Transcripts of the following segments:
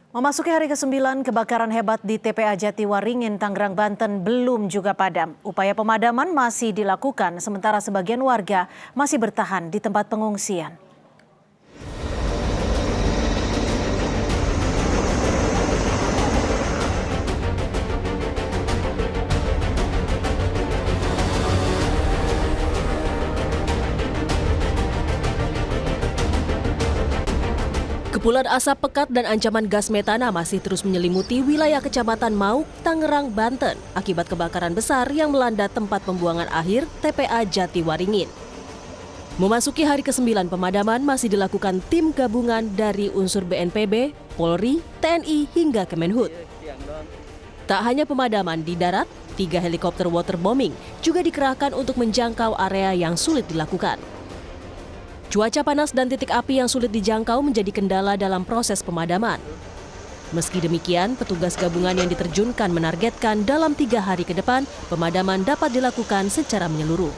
Memasuki hari ke-9, kebakaran hebat di TPA Jatiwaringin, Tangerang, Banten belum juga padam. Upaya pemadaman masih dilakukan, sementara sebagian warga masih bertahan di tempat pengungsian. Kepulan asap pekat dan ancaman gas metana masih terus menyelimuti wilayah Kecamatan Mauk, Tangerang, Banten akibat kebakaran besar yang melanda tempat pembuangan akhir TPA Jatiwaringin. Memasuki hari ke-9 pemadaman masih dilakukan tim gabungan dari unsur BNPB, Polri, TNI hingga Kemenhub. Tak hanya pemadaman di darat, 3 helikopter waterbombing juga dikerahkan untuk menjangkau area yang sulit dilakukan. Cuaca panas dan titik api yang sulit dijangkau menjadi kendala dalam proses pemadaman. Meski demikian, petugas gabungan yang diterjunkan menargetkan dalam 3 hari ke depan, pemadaman dapat dilakukan secara menyeluruh.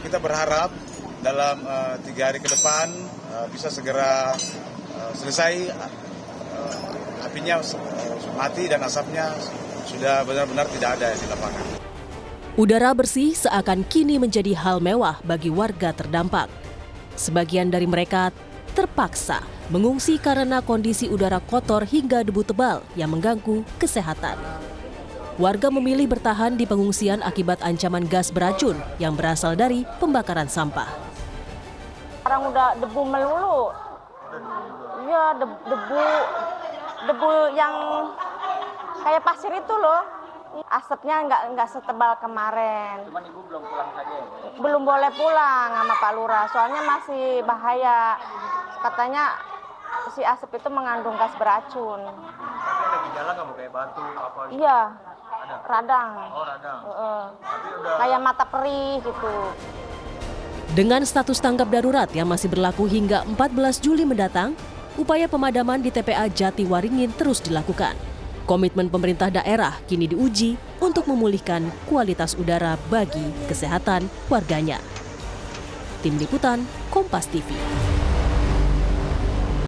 Kita berharap dalam 3 hari ke depan bisa segera selesai, apinya mati dan asapnya sudah benar-benar tidak ada di lapangan. Udara bersih seakan kini menjadi hal mewah bagi warga terdampak. Sebagian dari mereka terpaksa mengungsi karena kondisi udara kotor hingga debu tebal yang mengganggu kesehatan. Warga memilih bertahan di pengungsian akibat ancaman gas beracun yang berasal dari pembakaran sampah. Sekarang udah debu melulu. Ya, debu yang kayak pasir itu loh. Asapnya nggak setebal kemarin. Cuman Ibu belum pulang saja ya? Belum boleh pulang sama Pak Lurah, soalnya masih bahaya. Katanya si asap itu mengandung gas beracun. Tapi ada gejala nggak Bu, kayak batu apa? Iya, Ada? radang. Oh, radang. Tapi udah... Kayak mata perih gitu. Dengan status tanggap darurat yang masih berlaku hingga 14 Juli mendatang, upaya pemadaman di TPA Jatiwaringin terus dilakukan. Komitmen pemerintah daerah kini diuji untuk memulihkan kualitas udara bagi kesehatan warganya. Tim Liputan, Kompas TV.